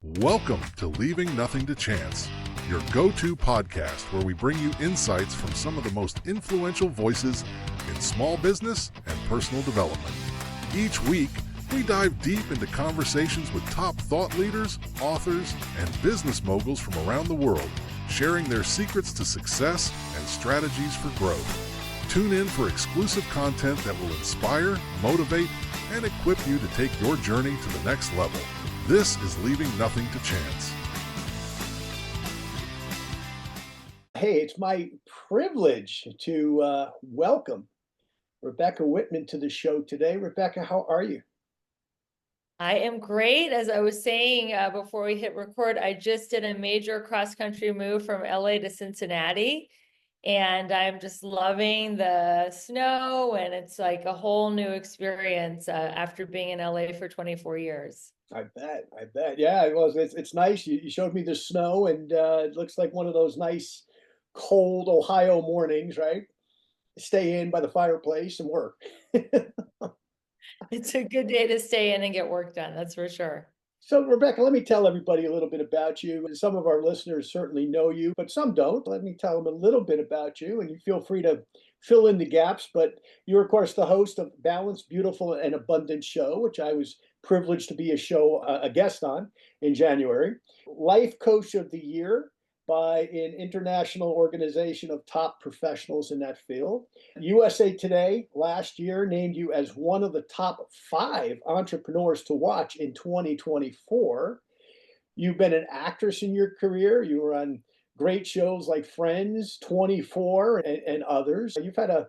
Welcome to Leaving Nothing to Chance, your go-to podcast where we bring you insights from some of the most influential voices in small business and personal development. Each week, we dive deep into conversations with top thought leaders, authors, and business moguls from around the world, sharing their secrets to success and strategies for growth. Tune in for exclusive content that will inspire, motivate, and equip you to take your journey to the next level. This is Leaving Nothing to Chance. Hey, it's my privilege to welcome Rebecca Whitman to the show today. Rebecca, how are you? I am great. As I was saying before we hit record, I just did a major cross-country move from LA to Cincinnati, and I'm just loving the snow, and it's like a whole new experience after being in LA for 24 years. I bet. Yeah, it was. It's nice. You showed me the snow, and it looks like one of those nice, cold Ohio mornings, right? Stay in by the fireplace and work. It's a good day to stay in and get work done, that's for sure. So, Rebecca, let me tell everybody a little bit about you. Some of our listeners certainly know you, but some don't. Let me tell them a little bit about you, and you feel free to fill in the gaps. But you're, of course, the host of Balanced, Beautiful, and Abundant Show, which I was privileged to be a guest on in January. Life Coach of the Year by an international organization of top professionals in that field. USA Today last year named you as one of the top 5 entrepreneurs to watch in 2024. You've been an actress in your career. You were on great shows like Friends, 24, and others. You've had a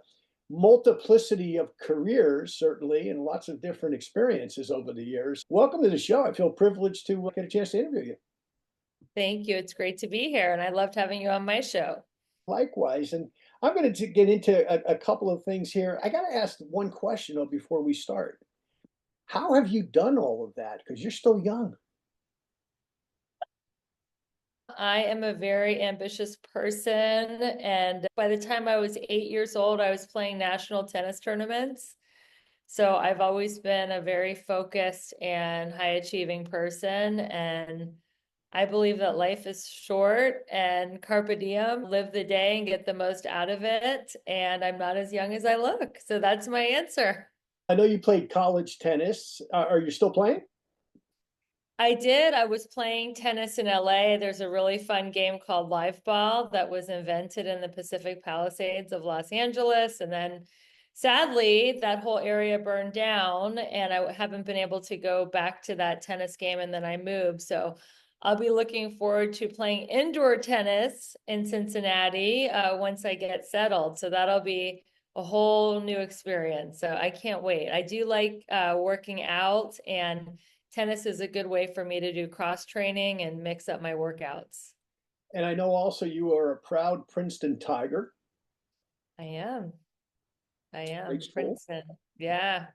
multiplicity of careers, certainly, and lots of different experiences over the years. Welcome to the show. I feel privileged to get a chance to interview you. Thank you. It's great to be here, and I loved having you on my show. Likewise. And I'm going to get into a couple of things here. I got to ask one question, though, before we start. How have you done all of that? Because you're still young. I am a very ambitious person, and by the time I was 8 years old, I was playing national tennis tournaments. So I've always been a very focused and high-achieving person, and I believe that life is short and carpe diem, live the day and get the most out of it. And I'm not as young as I look. So that's my answer. I know you played college tennis. Are you still playing? I did. I was playing tennis in LA. There's a really fun game called live ball that was invented in the Pacific Palisades of Los Angeles. And then sadly, that whole area burned down, and I haven't been able to go back to that tennis game. And then I moved. So I'll be looking forward to playing indoor tennis in Cincinnati once I get settled. So that'll be a whole new experience. So I can't wait. I do like working out, and tennis is a good way for me to do cross training and mix up my workouts. And I know also you are a proud Princeton Tiger. I am. Great school. Princeton. Yeah.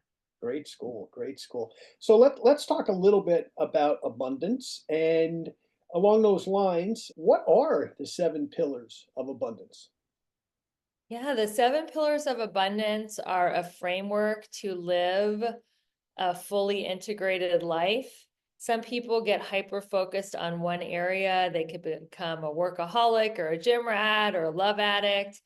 Great school. So let's talk a little bit about abundance. And along those lines, what are the 7 pillars of abundance? Yeah, the 7 pillars of abundance are a framework to live a fully integrated life. Some people get hyper-focused on one area. They could become a workaholic or a gym rat or a love addict.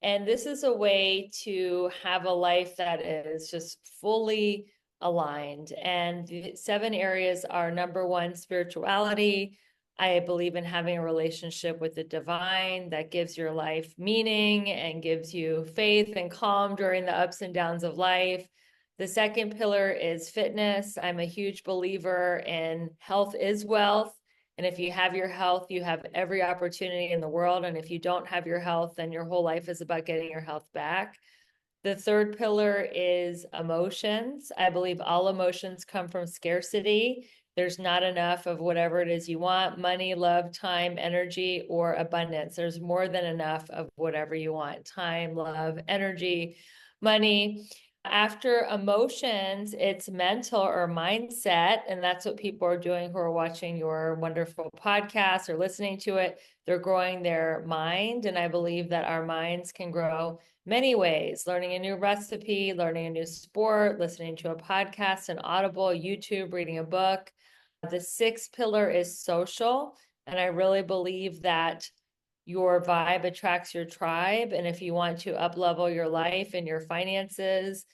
And this is a way to have a life that is just fully aligned. And the 7 areas are: number 1, spirituality. I believe in having a relationship with the divine that gives your life meaning and gives you faith and calm during the ups and downs of life. The second pillar is fitness. I'm a huge believer in health is wealth. And if you have your health, you have every opportunity in the world. And if you don't have your health, then your whole life is about getting your health back. The third pillar is emotions. I believe all emotions come from scarcity. There's not enough of whatever it is you want: money, love, time, energy, or abundance. There's more than enough of whatever you want: time, love, energy, money. After emotions, it's mental or mindset. And that's what people are doing who are watching your wonderful podcast or listening to it. They're growing their mind. And I believe that our minds can grow many ways: learning a new recipe, learning a new sport, listening to a podcast, an Audible, YouTube, reading a book. The sixth pillar is social. And I really believe that your vibe attracts your tribe. And if you want to up-level your life and your finances,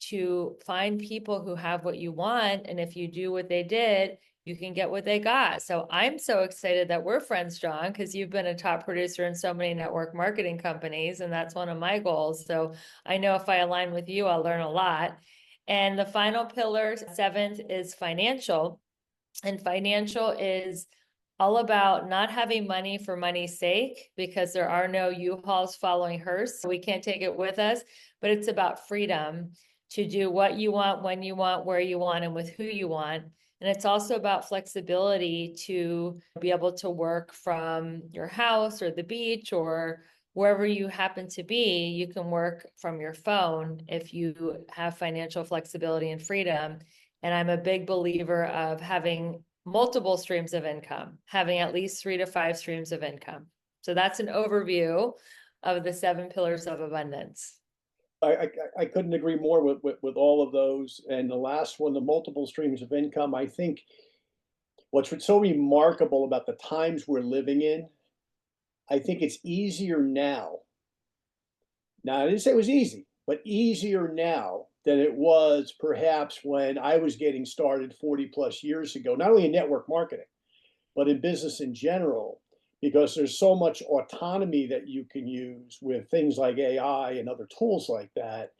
to find people who have what you want. And if you do what they did, you can get what they got. So I'm so excited that we're friends, John, because you've been a top producer in so many network marketing companies, and that's one of my goals. So I know if I align with you, I'll learn a lot. And the final pillar, seventh, is financial. And financial is all about not having money for money's sake, because there are no U-Hauls following hearse. So we can't take it with us, but it's about freedom to do what you want, when you want, where you want, and with who you want. And it's also about flexibility to be able to work from your house or the beach or wherever you happen to be. You can work from your phone if you have financial flexibility and freedom. And I'm a big believer of having multiple streams of income, having at least 3 to 5 streams of income. So that's an overview of the 7 pillars of abundance. I couldn't agree more with all of those. And the last one, the multiple streams of income, I think what's so remarkable about the times we're living in, I think it's easier now. Now, I didn't say it was easy, but easier now than it was perhaps when I was getting started 40 plus years ago, not only in network marketing, but in business in general, because there's so much autonomy that you can use with things like AI and other tools like that,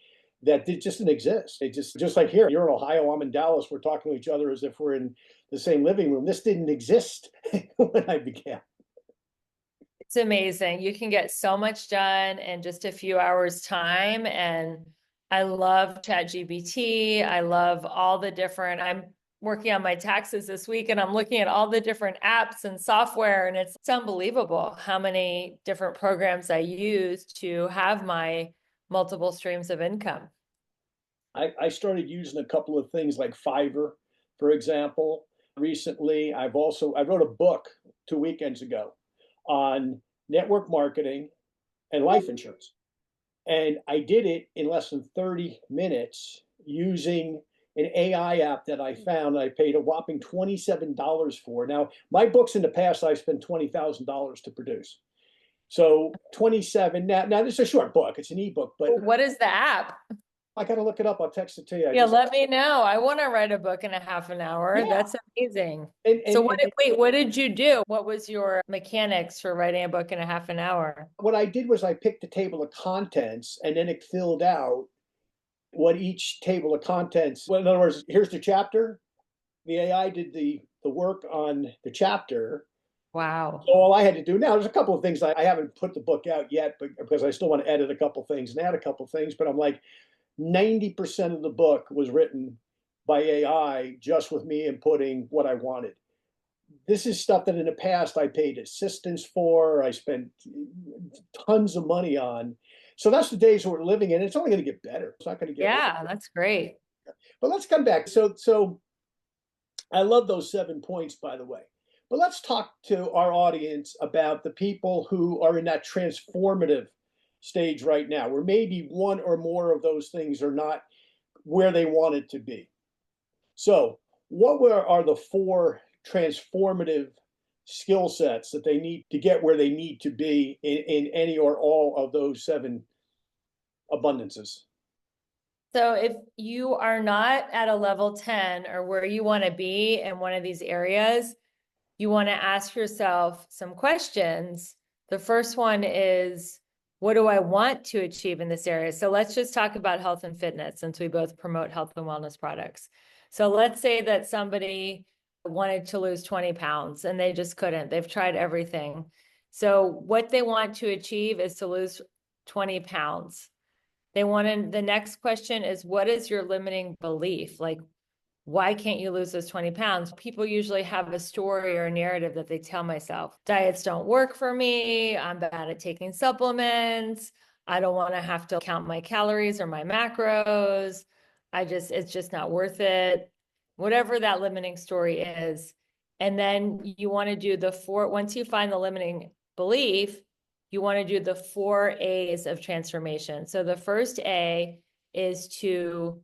that it just didn't exist. It just like here, you're in Ohio, I'm in Dallas, we're talking to each other as if we're in the same living room. This didn't exist when I began. It's amazing. You can get so much done in just a few hours time. And I love ChatGPT. I love all the different, I'm working on my taxes this week and I'm looking at all the different apps and software, and it's unbelievable how many different programs I use to have my multiple streams of income. I started using a couple of things like Fiverr, for example. Recently, I wrote a book 2 weekends ago on network marketing and life insurance. And I did it in less than 30 minutes using an AI app that I found. I paid a whopping $27 for. Now, my books in the past, I've spent $20,000 to produce. So 27, now this is a short book, it's an ebook, but What is the app? I got to look it up. I'll text it to you. Yeah, let me know. I want to write a book in a half an hour. Yeah. That's amazing. And So what did you do? What was your mechanics for writing a book in a half an hour? what I did was I picked a table of contents and then it filled out what each table of contents, well, in other words, here's the chapter. The AI did the work on the chapter. Wow. So all I had to do now, there's a couple of things I haven't put the book out yet, but because I still want to edit a couple of things and add a couple of things, but I'm like 90% of the book was written by AI just with me inputting what I wanted. This is stuff that in the past I paid assistance for, I spent tons of money on. So that's the days we're living in. It's only going to get better. It's not going to get Yeah, worse. that's great. But let's come back. So I love those 7 points, by the way. But let's talk to our audience about the people who are in that transformative stage right now, where maybe one or more of those things are not where they want it to be. So what are the 4 transformative skill sets that they need to get where they need to be in any or all of those 7 abundances? So if you are not at a level 10 or where you want to be in one of these areas, you want to ask yourself some questions. The first one is, what do I want to achieve in this area? So let's just talk about health and fitness, since we both promote health and wellness products. So let's say that somebody wanted to lose 20 pounds and they just couldn't. They've tried everything. So what they want to achieve is to lose 20 pounds. The next question is, what is your limiting belief? Like, why can't you lose those 20 pounds? People usually have a story or a narrative that they tell myself. Diets don't work for me. I'm bad at taking supplements. I don't want to have to count my calories or my macros. It's just not worth it. Whatever that limiting story is. And then you want to do once you find the limiting belief, you want to do the 4 A's of transformation. So the first A is to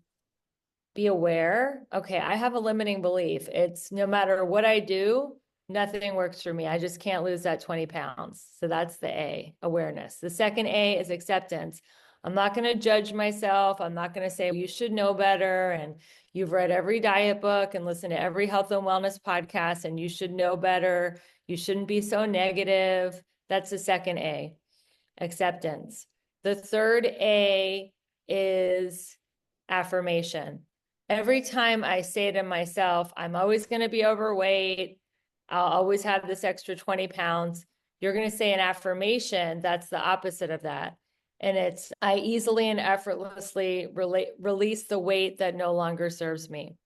be aware. Okay, I have a limiting belief. It's no matter what I do, nothing works for me. I just can't lose that 20 pounds. So that's the A, awareness. The second A is acceptance. I'm not going to judge myself. I'm not going to say you should know better and you've read every diet book and listened to every health and wellness podcast and you should know better. You shouldn't be so negative. That's the second A, acceptance. The third A is affirmation. Every time I say to myself, I'm always going to be overweight, I'll always have this extra 20 pounds, you're going to say an affirmation that's the opposite of that. And it's, I easily and effortlessly release the weight that no longer serves me.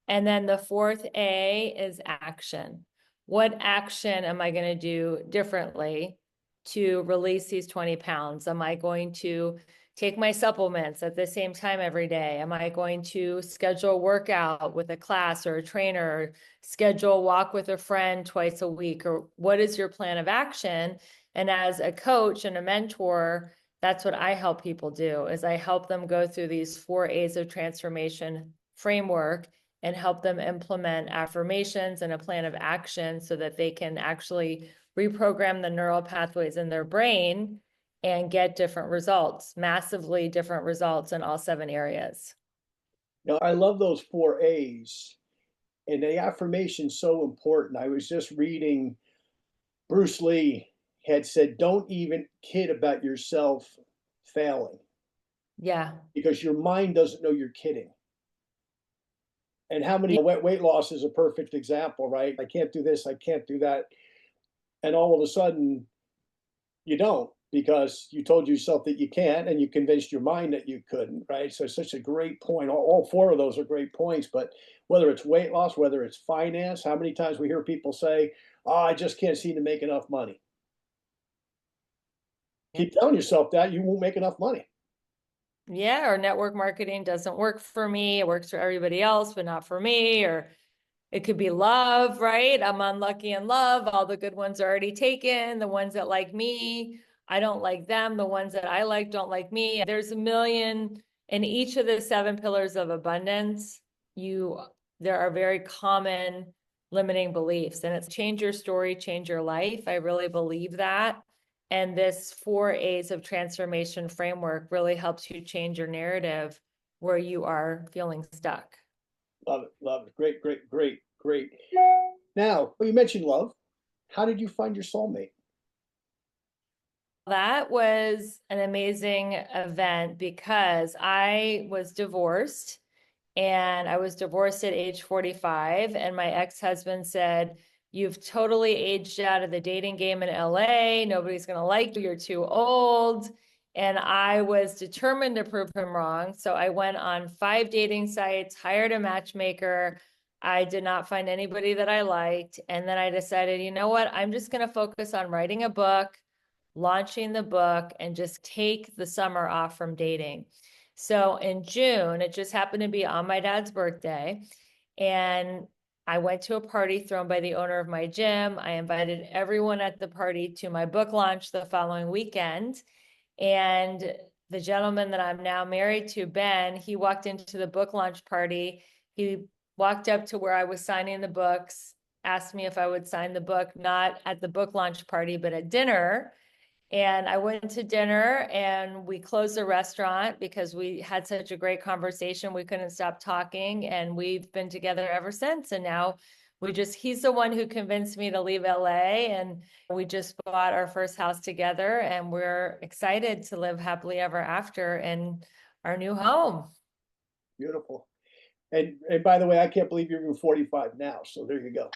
And then the fourth A is action. What action am I going to do differently to release these 20 pounds? Am I going to take my supplements at the same time every day? Am I going to schedule a workout with a class or a trainer, or schedule a walk with a friend twice a week? Or what is your plan of action? And as a coach and a mentor, that's what I help people do, is I help them go through these 4 A's of transformation framework and help them implement affirmations and a plan of action so that they can actually reprogram the neural pathways in their brain and get different results, massively different results in all 7 areas. Now, I love those 4 A's, and the affirmation's so important. I was just reading Bruce Lee had said, don't even kid about yourself failing. Yeah. Because your mind doesn't know you're kidding. And how many weight loss is a perfect example, right? I can't do this, I can't do that. And all of a sudden, you don't, because you told yourself that you can't and you convinced your mind that you couldn't, right? So it's such a great point. All 4 of those are great points, but whether it's weight loss, whether it's finance, how many times we hear people say, oh, I just can't seem to make enough money. Keep telling yourself that, you won't make enough money. Yeah, or network marketing doesn't work for me. It works for everybody else, but not for me. Or it could be love, right? I'm unlucky in love. All the good ones are already taken. The ones that like me, I don't like them. The ones that I like don't like me. There's a million in each of the 7 pillars of abundance. There are very common limiting beliefs, and it's change your story, change your life. I really believe that. And this 4 A's of transformation framework really helps you change your narrative where you are feeling stuck. Love it, love it. Great, great, great, great. Now, you mentioned love. How did you find your soulmate? That was an amazing event because I was divorced, and I was divorced at age 45, and my ex-husband said, you've totally aged out of the dating game in LA. Nobody's going to like you. You're too old. And I was determined to prove him wrong. So I went on 5 dating sites, hired a matchmaker. I did not find anybody that I liked. And then I decided, you know what? I'm just going to focus on writing a book, launching the book, and just take the summer off from dating. So in June, it just happened to be on my dad's birthday. And I went to a party thrown by the owner of my gym. I invited everyone at the party to my book launch the following weekend. And the gentleman that I'm now married to, Ben, he walked into the book launch party. He walked up to where I was signing the books, asked me if I would sign the book, not at the book launch party, but at dinner. And I went to dinner and we closed the restaurant because we had such a great conversation. We couldn't stop talking, and we've been together ever since. And now he's the one who convinced me to leave LA, and we just bought our first house together, and we're excited to live happily ever after in our new home. Beautiful. And by the way, I can't believe you're even 45 now. So there you go.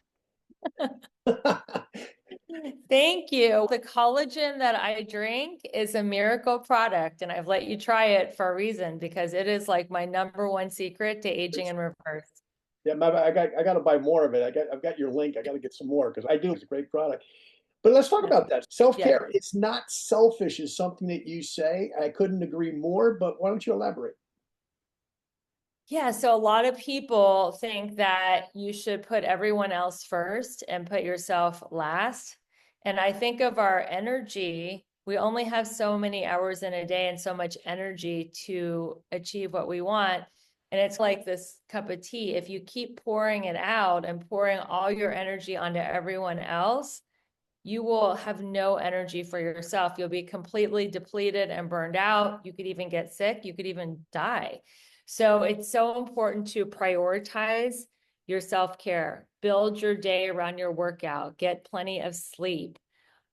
Thank you. The collagen that I drink is a miracle product, and I've let you try it for a reason, because it is like my #1 secret to aging in reverse. Yeah, I got to buy more of it. I've got your link. I got to get some more because I do. It's a great product. But let's talk about that. Self-care. Yeah. It's not selfish is something that you say. I couldn't agree more, but why don't you elaborate? Yeah, so a lot of people think that you should put everyone else first and put yourself last. And I think of our energy, we only have so many hours in a day and so much energy to achieve what we want. And it's like this cup of tea. If you keep pouring it out and pouring all your energy onto everyone else, you will have no energy for yourself. You'll be completely depleted and burned out. You could even get sick. You could even die. So it's so important to prioritize your self-care. Build your day around your workout. Get plenty of sleep.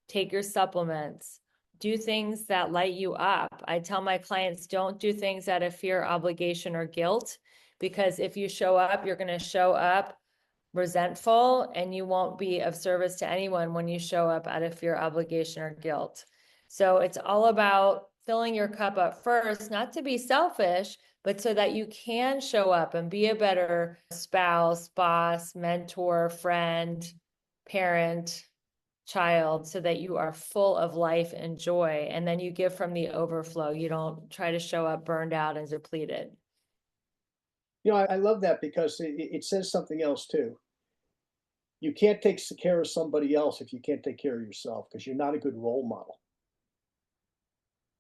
Take your supplements. Do things that light you up. I tell my clients, don't do things out of fear, obligation, or guilt, because if you show up, you're going to show up resentful, and you won't be of service to anyone when you show up out of fear, obligation, or guilt. So it's all about filling your cup up first, not to be selfish, but so that you can show up and be a better spouse, boss, mentor, friend, parent, child, so that you are full of life and joy. And then you give from the overflow. You don't try to show up burned out and depleted. You know, I love that because it says something else too. You can't take care of somebody else if you can't take care of yourself, because you're not a good role model.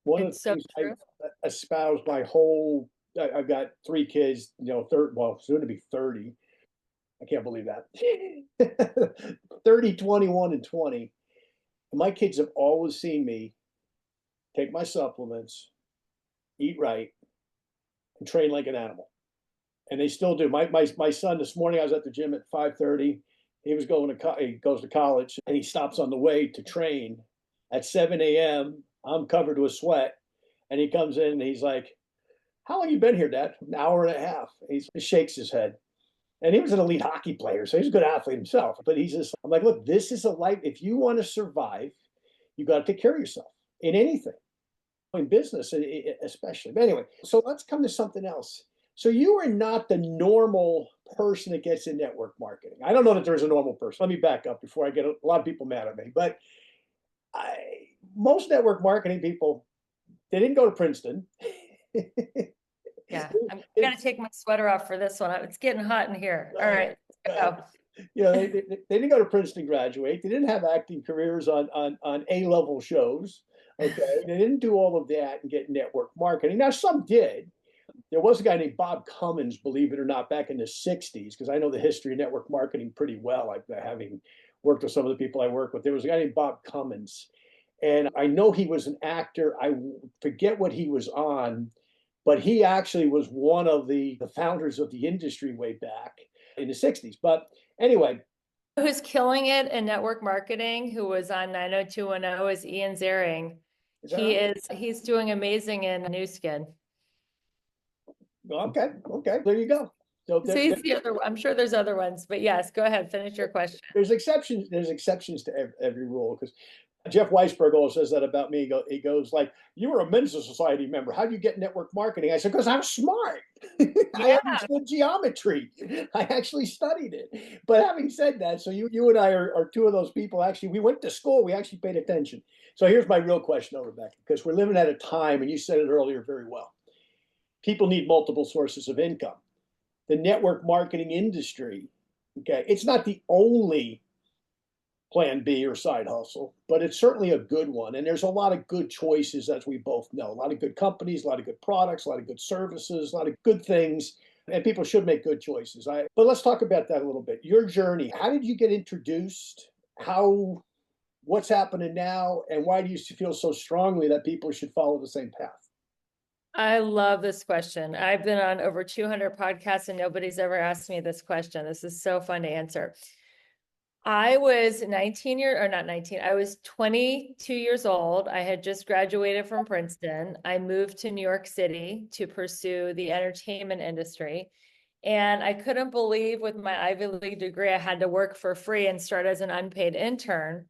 One of the It's so things true. I espouse my whole, I've got 3 kids, you know, soon to be 30. I can't believe that. 30, 21, and 20. And my kids have always seen me take my supplements, eat right, and train like an animal. And they still do. My son, this morning, I was at the gym at 5:30. He goes to college, and he stops on the way to train at 7 a.m. I'm covered with sweat. And he comes in and he's like, "How long you been here, Dad?" "An hour and a half." He shakes his head. And he was an elite hockey player, so he's a good athlete himself. But I'm like, look, this is a life. If you want to survive, you got to take care of yourself in anything, in business especially. But anyway, so let's come to something else. So you are not the normal person that gets in network marketing. I don't know that there's a normal person. Let me back up before I get a lot of people mad at me. But most network marketing people, they didn't go to Princeton. Yeah, I'm gonna take my sweater off for this one. It's getting hot in here. All right, let's go. You know, they didn't go to Princeton, graduate. They didn't have acting careers on A-level shows. Okay, they didn't do all of that and get network marketing. Now, some did. There was a guy named Bob Cummins, believe it or not, back in the 60s, because I know the history of network marketing pretty well, like having worked with some of the people I work with. There was a guy named Bob Cummins, and I know he was an actor. I forget what he was on, but he actually was one of the founders of the industry way back in the 60s. But anyway. Who's killing it in network marketing, who was on 90210, is Ian Ziering. He's doing amazing in Nu Skin. Okay, there you go. So he's the other. I'm sure there's other ones, but yes, go ahead, finish your question. There's exceptions to every rule, because Jeff Weisberg always says that about me. He goes like, "You were a Mensa Society member. How do you get network marketing?" I said, "Because I'm smart. I understood geometry. I actually studied it." But having said that, so you and I are two of those people. Actually, we went to school. We actually paid attention. So here's my real question, though, Rebecca, because we're living at a time, and you said it earlier very well. People need multiple sources of income. The network marketing industry, okay, it's not the only plan B or side hustle, but it's certainly a good one. And there's a lot of good choices, as we both know. A lot of good companies, a lot of good products, a lot of good services, a lot of good things. And people should make good choices. But let's talk about that a little bit. Your journey, how did you get introduced? What's happening now? And why do you feel so strongly that people should follow the same path? I love this question. I've been on over 200 podcasts and nobody's ever asked me this question. This is so fun to answer. I was 22 years old. I had just graduated from Princeton. I moved to New York City to pursue the entertainment industry. And I couldn't believe with my Ivy League degree, I had to work for free and start as an unpaid intern.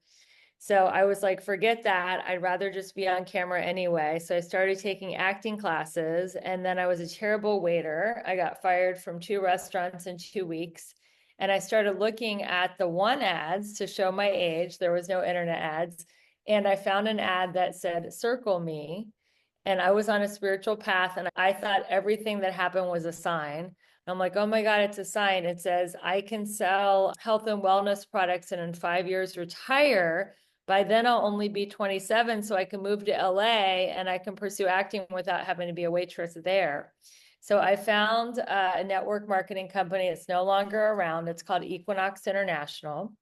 So I was like, forget that. I'd rather just be on camera anyway. So I started taking acting classes, and then I was a terrible waiter. I got fired from 2 restaurants in 2 weeks. And I started looking at the one ads to show my age. There was no internet ads. And I found an ad that said, "Circle me." And I was on a spiritual path, and I thought everything that happened was a sign. I'm like, oh my God, it's a sign. It says, I can sell health and wellness products and in 5 years retire. By then I'll only be 27, so I can move to LA and I can pursue acting without having to be a waitress there. So I found a network marketing company. It's no longer around. It's called Equinox International.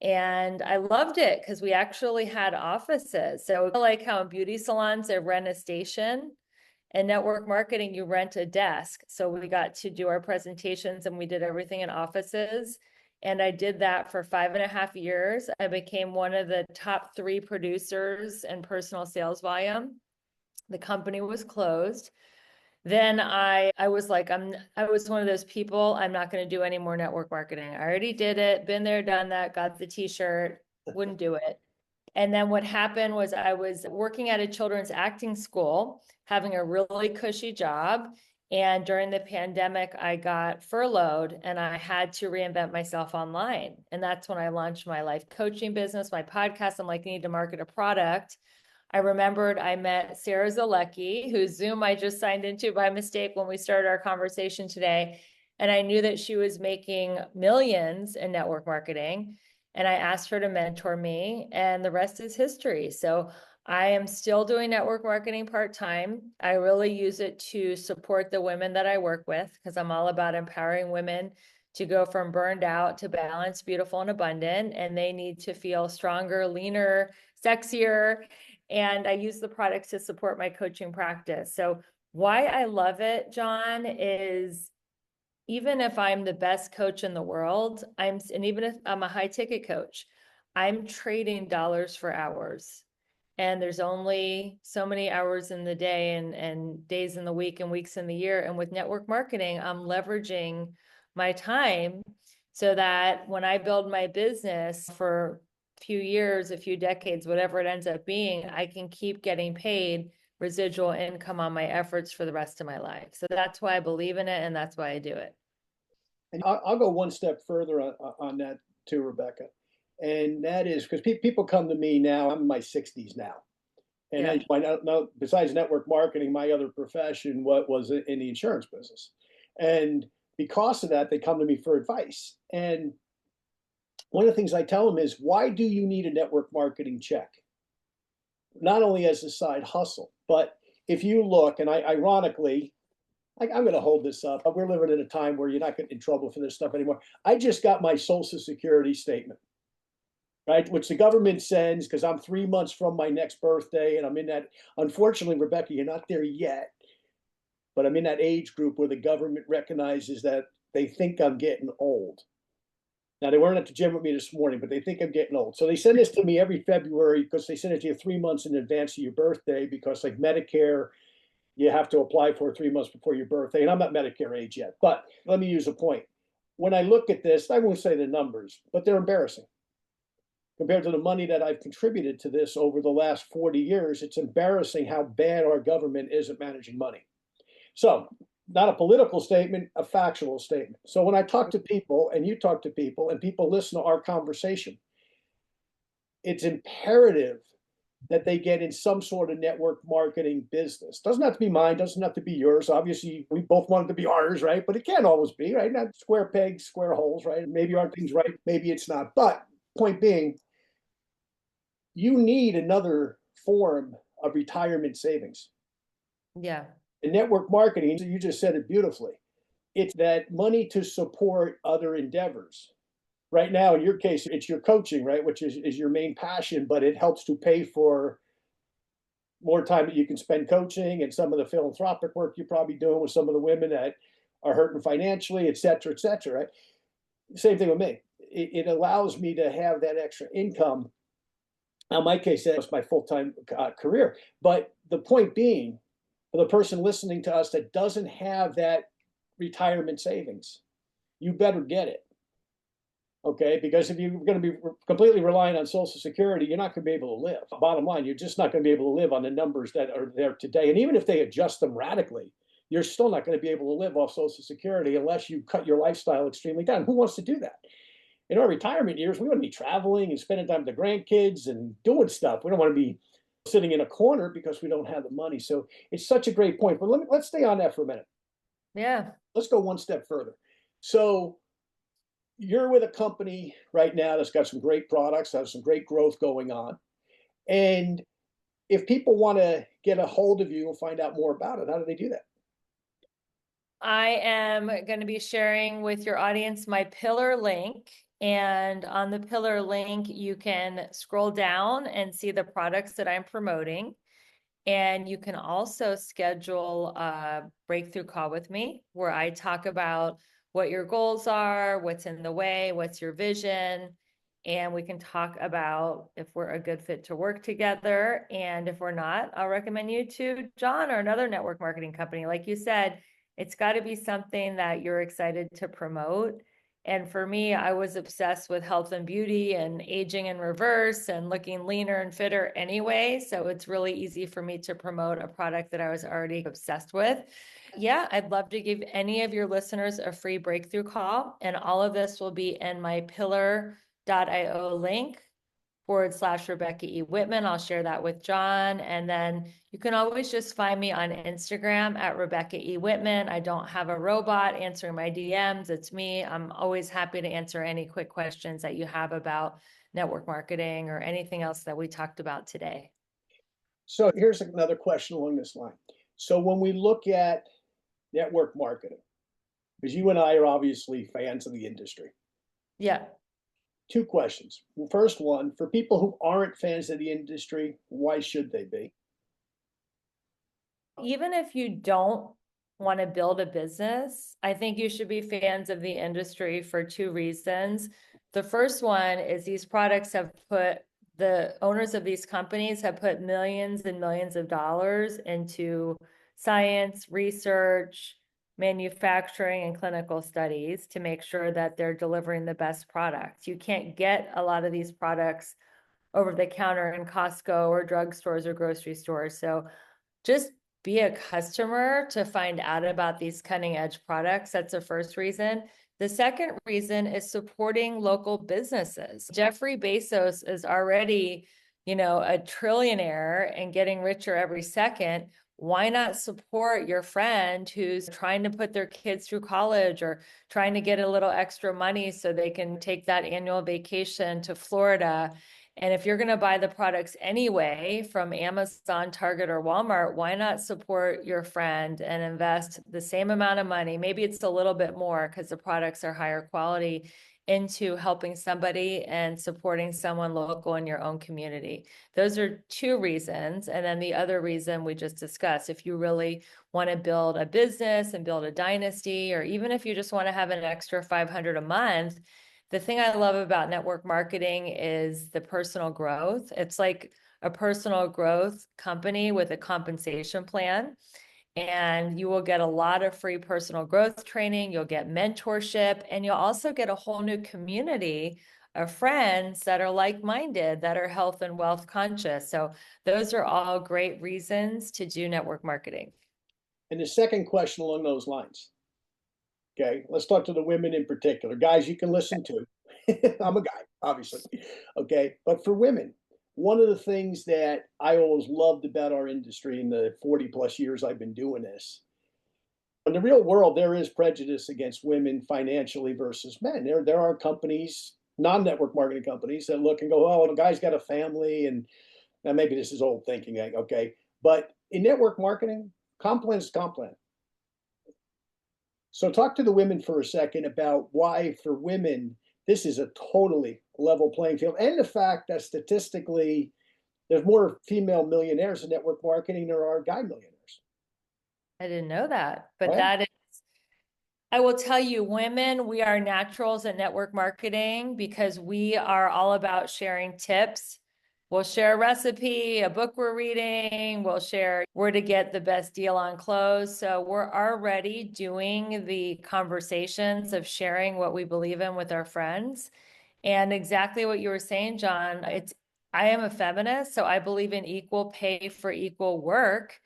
And I loved it because we actually had offices. So like how in beauty salons, they rent a station, and network marketing, you rent a desk. So we got to do our presentations and we did everything in offices. And I did that for 5.5 years. I became one of the top 3 producers in personal sales volume. The company was closed. Then I was like, I was one of those people, I'm not going to do any more network marketing. I already did it, been there, done that, got the t-shirt, wouldn't do it. And then what happened was I was working at a children's acting school, having a really cushy job. And during the pandemic, I got furloughed and I had to reinvent myself online. And that's when I launched my life coaching business, my podcast. I'm like, I need to market a product. I remembered I met Sarah Zalecki, whose Zoom I just signed into by mistake when we started our conversation today. And I knew that she was making millions in network marketing. And I asked her to mentor me, and the rest is history. So I am still doing network marketing part-time. I really use it to support the women that I work with because I'm all about empowering women to go from burned out to balanced, beautiful, and abundant. And they need to feel stronger, leaner, sexier. And I use the products to support my coaching practice. So why I love it, John, is even if I'm the best coach in the world, and even if I'm a high ticket coach, I'm trading dollars for hours. And there's only so many hours in the day and days in the week and weeks in the year. And with network marketing, I'm leveraging my time so that when I build my business for a few years, a few decades, whatever it ends up being, I can keep getting paid residual income on my efforts for the rest of my life. So that's why I believe in it, and that's why I do it. And I'll go one step further on that too, Rebecca. And that is because people come to me now, I'm in my 60s now. And Yeah. I know, besides network marketing, my other profession was in the insurance business. And because of that, they come to me for advice. And one of the things I tell them is, why do you need a network marketing check? Not only as a side hustle, but if you look, and ironically, I'm going to hold this up. We're living in a time where you're not getting in trouble for this stuff anymore. I just got my Social Security statement, right? Which the government sends because I'm 3 months from my next birthday. And I'm in that, unfortunately, Rebecca, you're not there yet, but I'm in that age group where the government recognizes that they think I'm getting old. Now, they weren't at the gym with me this morning, but they think I'm getting old. So they send this to me every February because they send it to you 3 months in advance of your birthday because, like Medicare, you have to apply for 3 months before your birthday. And I'm not Medicare age yet, but let me use a point. When I look at this, I won't say the numbers, but they're embarrassing. Compared to the money that I've contributed to this over the last 40 years, it's embarrassing how bad our government is at managing money. So, not a political statement, a factual statement. So when I talk to people and you talk to people and people listen to our conversation, it's imperative that they get in some sort of network marketing business. Doesn't have to be mine, doesn't have to be yours. Obviously, we both want it to be ours, right? But it can't always be, right? Not square pegs, square holes, right? Maybe our thing's right, maybe it's not. But point being, you need another form of retirement savings. Yeah. In network marketing, you just said it beautifully. It's that money to support other endeavors. Right now, in your case, it's your coaching, right? Which is your main passion, but it helps to pay for more time that you can spend coaching and some of the philanthropic work you're probably doing with some of the women that are hurting financially, et cetera, right? Same thing with me. It allows me to have that extra income. Now, in my case, that's my full-time career. But the point being, for the person listening to us that doesn't have that retirement savings, you better get it. Okay, because if you're going to be completely relying on Social Security, you're not going to be able to live. Bottom line, you're just not going to be able to live on the numbers that are there today. And even if they adjust them radically, you're still not going to be able to live off Social Security unless you cut your lifestyle extremely down. Who wants to do that? In our retirement years, we want to be traveling and spending time with the grandkids and doing stuff. We don't want to be sitting in a corner because we don't have the money. So it's such a great point. But let's stay on that for a minute. Yeah. Let's go one step further. So you're with a company right now that's got some great products, has some great growth going on. And if people want to get a hold of you and find out more about it, how do they do that? I am going to be sharing with your audience my pillar link. And on the pillar link, you can scroll down and see the products that I'm promoting. And you can also schedule a breakthrough call with me where I talk about what your goals are, what's in the way, what's your vision. And we can talk about if we're a good fit to work together. And if we're not, I'll recommend you to John or another network marketing company. Like you said, it's got to be something that you're excited to promote. And for me, I was obsessed with health and beauty and aging in reverse and looking leaner and fitter anyway. So it's really easy for me to promote a product that I was already obsessed with. Yeah, I'd love to give any of your listeners a free breakthrough call. And all of this will be in my pillar.io link /Rebecca E. Whitman. I'll share that with John. And then you can always just find me on Instagram at Rebecca E. Whitman. I don't have a robot answering my DMs. It's me. I'm always happy to answer any quick questions that you have about network marketing or anything else that we talked about today. So here's another question along this line. So when we look at network marketing, because you and I are obviously fans of the industry. Yeah. Two questions. First one, for people who aren't fans of the industry, why should they be? Even if you don't want to build a business, I think you should be fans of the industry for two reasons. The first one is these products have put, the owners of these companies have put millions and millions of dollars into science, research, manufacturing, and clinical studies to make sure that they're delivering the best products. You can't get a lot of these products over the counter in Costco or drugstores or grocery stores. So just be a customer to find out about these cutting edge products. That's the first reason. The second reason is supporting local businesses. Jeffrey Bezos is already, a trillionaire and getting richer every second. Why not support your friend who's trying to put their kids through college or trying to get a little extra money so they can take that annual vacation to Florida? And if you're going to buy the products anyway from Amazon, Target, or Walmart, why not support your friend and invest the same amount of money? Maybe it's a little bit more because the products are higher quality into helping somebody and supporting someone local in your own community. Those are two reasons. And then the other reason we just discussed, if you really want to build a business and build a dynasty, or even if you just want to have an extra $500 a month, the thing I love about network marketing is the personal growth. It's like a personal growth company with a compensation plan. And you will get a lot of free personal growth training. You'll get mentorship, and you'll also get a whole new community of friends that are like-minded, that are health and wealth conscious. So those are all great reasons to do network marketing. And the second question along those lines. Okay, let's talk to the women in particular. Guys, you can listen to. I'm a guy, obviously. Okay, but for women, one of the things that I always loved about our industry in the 40 plus years I've been doing this, in the real world, there is prejudice against women financially versus men. There are companies, non-network marketing companies, that look and go, oh, the guy's got a family, and now maybe this is old thinking, okay. But in network marketing, comp plan is comp plan. So talk to the women for a second about why, for women, this is a totally level playing field, and the fact that statistically, there's more female millionaires in network marketing than there are guy millionaires. I didn't know that, but Right? that is, I will tell you, women, we are naturals at network marketing because we are all about sharing tips. We'll share a recipe, a book we're reading, we'll share where to get the best deal on clothes. So we're already doing the conversations of sharing what we believe in with our friends. And exactly what you were saying, John, I am a feminist, so I believe in equal pay for equal work.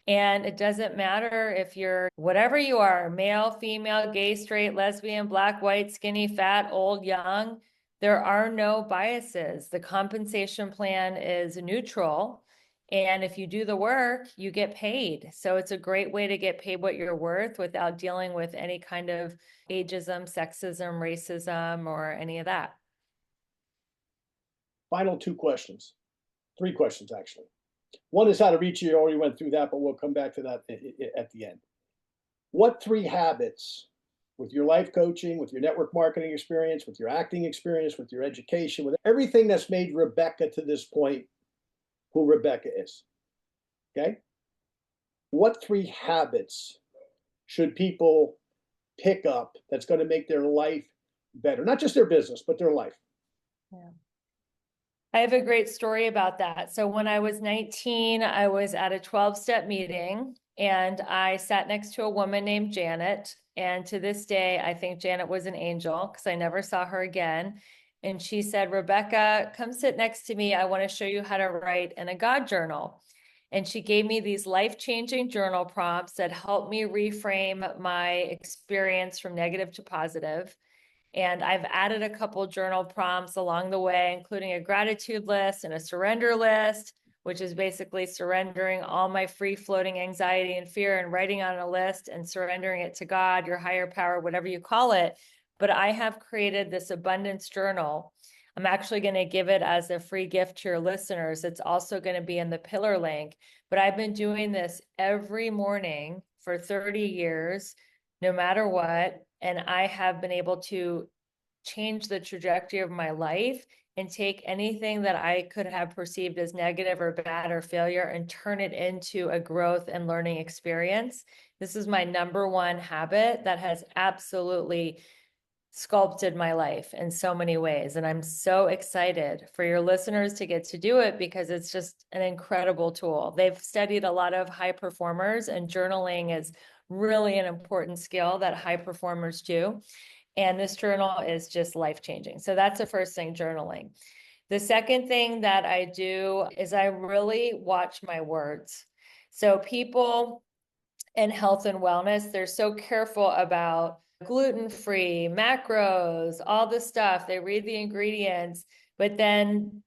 And it doesn't matter if you're whatever you are, male, female, gay, straight, lesbian, black, white, skinny, fat, old, young. There are no biases. The compensation plan is neutral. And if you do the work, you get paid. So it's a great way to get paid what you're worth without dealing with any kind of ageism, sexism, racism, or any of that. Final two questions. Three questions, actually. One is how to reach you. You already went through that, but we'll come back to that at the end. What three habits, with your life coaching, with your network marketing experience, with your acting experience, with your education, with everything that's made Rebecca to this point who Rebecca is? Okay. What three habits should people pick up that's going to make their life better? Not just their business, but their life. Yeah. I have a great story about that. So when I was 19, I was at a 12-step meeting and I sat next to a woman named Janet. And to this day, I think Janet was an angel because I never saw her again. And she said, Rebecca, come sit next to me. I want to show you how to write in a God journal. And she gave me these life-changing journal prompts that helped me reframe my experience from negative to positive. And I've added a couple journal prompts along the way, including a gratitude list and a surrender list, which is basically surrendering all my free-floating anxiety and fear and writing on a list and surrendering it to God, your higher power, whatever you call it. But I have created this abundance journal. I'm actually going to give it as a free gift to your listeners. It's also going to be in the pillar link. But I've been doing this every morning for 30 years, no matter what. And I have been able to change the trajectory of my life and take anything that I could have perceived as negative or bad or failure and turn it into a growth and learning experience. This is my number one habit that has absolutely sculpted my life in so many ways. And I'm so excited for your listeners to get to do it because it's just an incredible tool. They've studied a lot of high performers, and journaling is really an important skill that high performers do. And this journal is just life-changing. So that's the first thing, journaling. The second thing that I do is I really watch my words. So people in health and wellness, they're so careful about gluten-free, macros, all this stuff. They read the ingredients, but then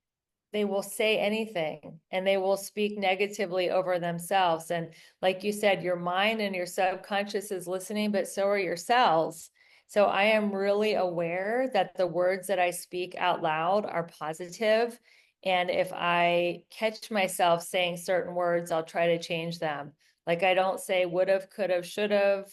they will say anything and they will speak negatively over themselves. And like you said, your mind and your subconscious is listening, but so are your cells. So I am really aware that the words that I speak out loud are positive. And if I catch myself saying certain words, I'll try to change them. Like I don't say would've, could've, should've.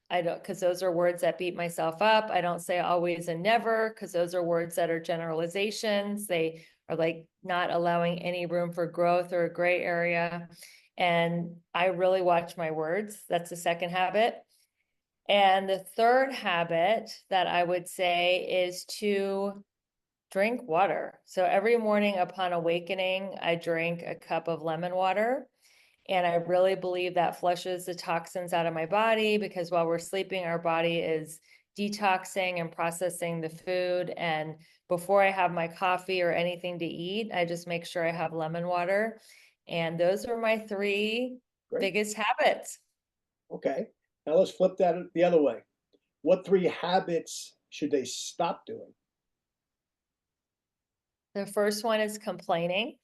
I don't, because those are words that beat myself up. I don't say always and never, because those are words that are generalizations. They are like not allowing any room for growth or a gray area. And I really watch my words. That's the second habit. And the third habit that I would say is to drink water. So every morning upon awakening, I drink a cup of lemon water. And I really believe that flushes the toxins out of my body, because while we're sleeping, our body is detoxing and processing the food. And before I have my coffee or anything to eat, I just make sure I have lemon water. And those are my three biggest habits. Okay. Now let's flip that the other way. What three habits should they stop doing? The first one is complaining.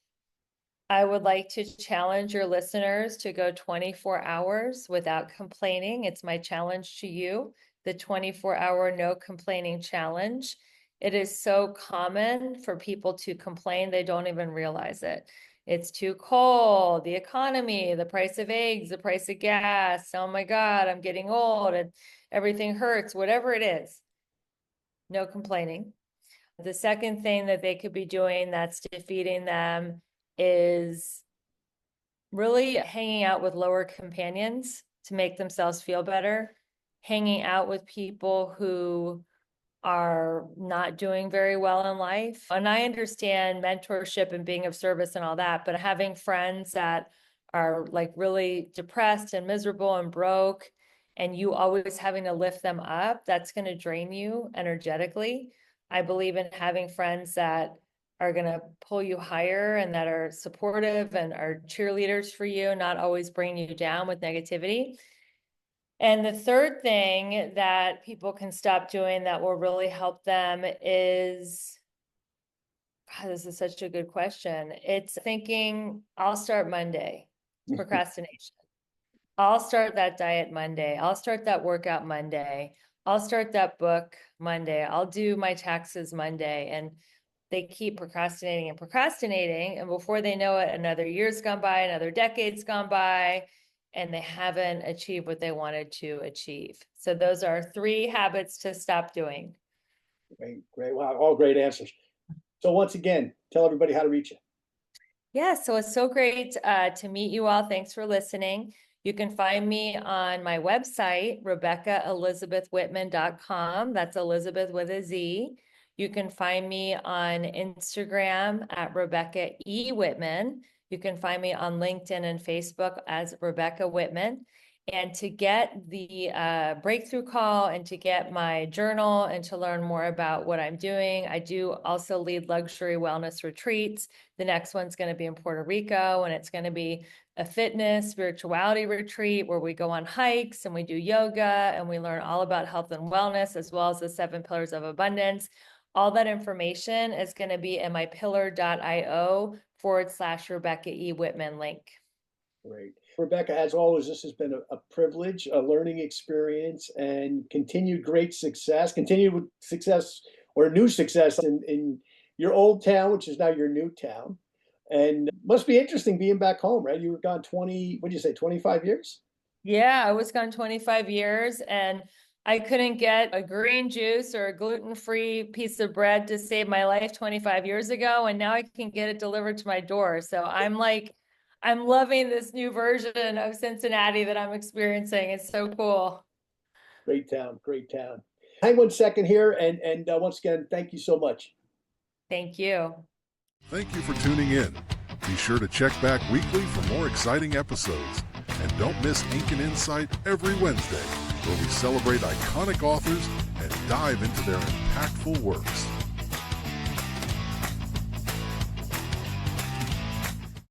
I would like to challenge your listeners to go 24 hours without complaining. It's my challenge to you, the 24-hour no complaining challenge. It is so common for people to complain, they don't even realize it. It's too cold, the economy, the price of eggs, the price of gas. Oh my God, I'm getting old and everything hurts, whatever it is. No complaining. The second thing that they could be doing that's defeating them is really hanging out with lower companions to make themselves feel better, hanging out with people who are not doing very well in life. And I understand mentorship and being of service and all that, but having friends that are like really depressed and miserable and broke, and you always having to lift them up, that's going to drain you energetically. I believe in having friends that are going to pull you higher and that are supportive and are cheerleaders for you, not always bringing you down with negativity. And the third thing that people can stop doing that will really help them is, God, this is such a good question. It's thinking, I'll start Monday, procrastination. I'll start that diet Monday. I'll start that workout Monday. I'll start that book Monday. I'll do my taxes Monday. And they keep procrastinating and procrastinating. And before they know it, another year's gone by, another decade's gone by. and they haven't achieved what they wanted to achieve. So those are 3 habits to stop doing. Great, great. Wow, all great answers. So once again, tell everybody how to reach you. Yeah, so it's so great to meet you all. Thanks for listening. You can find me on my website, RebeccaElizabethWhitman.com. That's Elizabeth with a Z. You can find me on Instagram at Rebecca E. Whitman. You can find me on LinkedIn and Facebook as Rebecca Whitman. And to get the breakthrough call and to get my journal and to learn more about what I'm doing, I do also lead luxury wellness retreats. The next one's going to be in Puerto Rico, and it's going to be a fitness spirituality retreat where we go on hikes and we do yoga and we learn all about health and wellness, as well as the 7 pillars of abundance. All that information is going to be in my pillar.io/Rebecca E. Whitman link. Great. Rebecca, as always, this has been a privilege, a learning experience, and continued great success, continued success or new success in your old town, which is now your new town. And must be interesting being back home, right? You were gone 25 years? Yeah, I was gone 25 years and I couldn't get a green juice or a gluten-free piece of bread to save my life 25 years ago. And now I can get it delivered to my door. So I'm loving this new version of Cincinnati that I'm experiencing. It's so cool. Great town, great town. Hang one second here, and once again, thank you so much. Thank you. Thank you for tuning in. Be sure to check back weekly for more exciting episodes. And don't miss Ink and Insight every Wednesday, where we celebrate iconic authors and dive into their impactful works.